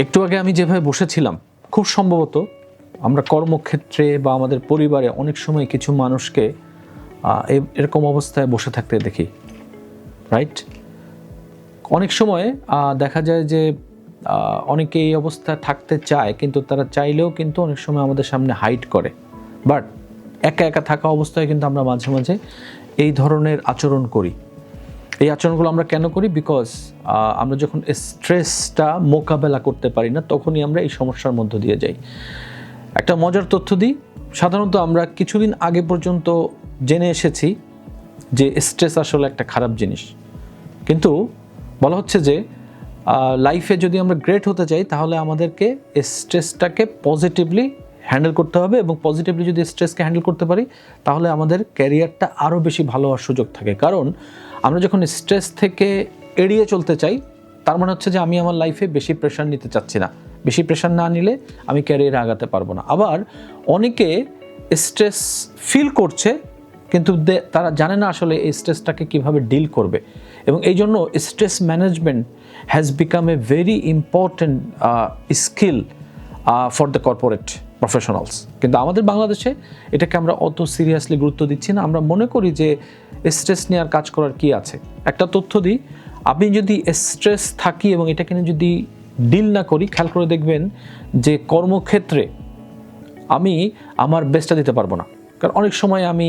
একটু আগে আমি যেভাবে বসেছিলাম, খুব সম্ভবত আমরা কর্মক্ষেত্রে বা আমাদের পরিবারে অনেক সময় কিছু মানুষকে এরকম অবস্থায় বসে থাকতে দেখি, রাইট? অনেক সময় দেখা যায় যে অনেকে এই অবস্থায় থাকতে চায়, কিন্তু তারা চাইলেও কিন্তু অনেক সময় আমাদের সামনে হাইড করে। বাট একা একা থাকা অবস্থায় কিন্তু আমরা মাঝে মাঝে এই ধরনের আচরণ করি। এই আচরণগুলো আমরা কেন করি? বিকজ আমরা যখন স্ট্রেসটা মোকাবেলা করতে পারি না, তখনই আমরা এই সমস্যার মধ্য দিয়ে যাই। একটা মজার তথ্য দিই, সাধারণত আমরা কিছুদিন আগে পর্যন্ত জেনে এসেছি যে স্ট্রেস আসলে একটা খারাপ জিনিস, কিন্তু বলা হচ্ছে যে লাইফে যদি আমরা গ্রেট হতে চাই তাহলে আমাদেরকে স্ট্রেসটাকে পজিটিভলি হ্যান্ডেল করতে হবে, এবং পজিটিভলি যদি স্ট্রেসকে হ্যান্ডেল করতে পারি তাহলে আমাদের ক্যারিয়ারটা আরও বেশি ভালো হওয়ার সুযোগ থাকে। কারণ আমরা যখন স্ট্রেস থেকে এড়িয়ে চলতে চাই, তার মানে হচ্ছে যে আমি আমার লাইফে বেশি প্রেশার নিতে চাচ্ছি না। বেশি প্রেশার না নিলে আমি ক্যারিয়ারে আগাতে পারবো না। আবার অনেকে স্ট্রেস ফিল করছে, কিন্তু তারা জানে না আসলে এই স্ট্রেসটাকে কীভাবে ডিল করবে, এবং এই জন্য stress management has become a very important skill for the corporate professionals. কিন্তু আমাদের বাংলাদেশে এটাকে আমরা অত সিরিয়াসলি গুরুত্ব দিচ্ছি না। আমরা মনে করি যে স্ট্রেস নিয়ে আর কাজ করার কি আছে। একটা তথ্য দিই, আপনি যদি স্ট্রেস থাকি এবং এটাকে নিয়ে যদি ডিল না করি, খেয়াল করে দেখবেন যে কর্মক্ষেত্রে আমি আমার বেস্টটা দিতে পারবো না। কারণ অনেক সময় আমি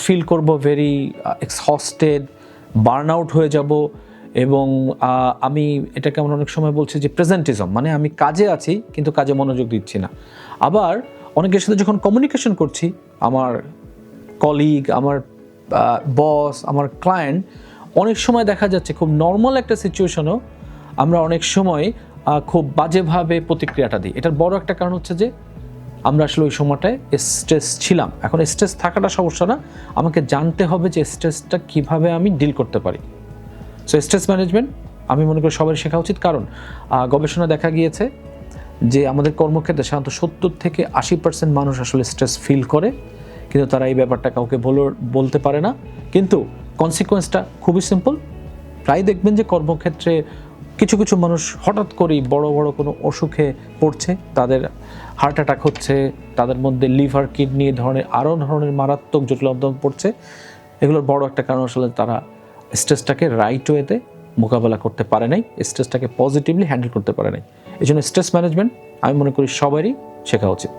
ফিল করব ভেরি এক্সহস্টেড, বার্ন আউট হয়ে যাব, এবং আমি এটাকে আমরা অনেক সময় বলছি যে প্রেজেন্টিজম, মানে আমি কাজে আছি কিন্তু কাজে মনোযোগ দিচ্ছি না। আবার অনেকের সাথে যখন কমিউনিকেশন করছি, আমার কলিগ, আমার বস, আমার ক্লায়েন্ট, অনেক সময় দেখা যাচ্ছে খুব নর্মাল একটা সিচুয়েশনও আমরা অনেক সময় খুব বাজেভাবে প্রতিক্রিয়াটা দিই। এটার বড় একটা কারণ হচ্ছে যে আমরা আসলে ওই সময়টায় স্ট্রেস ছিলাম। এখন স্ট্রেস থাকাটা সমস্যা না, আমাকে জানতে হবে যে স্ট্রেসটা কীভাবে আমি ডিল করতে পারি। সো স্ট্রেস ম্যানেজমেন্ট আমি মনে করি সবার শেখা উচিত। কারণ গবেষণা দেখা গিয়েছে যে আমাদের কর্মক্ষেত্রে সাধারণত 70-80% মানুষ আসলে স্ট্রেস ফিল করে, কিন্তু তারা এই ব্যাপারটা কাউকে বলতে পারে না। কিন্তু কনসিকোয়েন্সটা খুবই সিম্পল। প্রায় দেখবেন যে কর্মক্ষেত্রে কিছু কিছু মানুষ হঠাৎ করেই বড় বড় কোনো অসুখে পড়ছে, তাদের হার্ট অ্যাটাক হচ্ছে, তাদের মধ্যে লিভার, কিডনি আরও ধরনের মারাত্মক জটিলতা পড়ছে। এগুলোর বড় একটা কারণ আসলে তারা স্ট্রেসটাকে রাইট ওয়েতে মোকাবেলা করতে পারে নাই, স্ট্রেসটাকে পজিটিভলি হ্যান্ডেল করতে পারে নাই। এই জন্য স্ট্রেস ম্যানেজমেন্ট আমি মনে করি সবারই শেখা উচিত।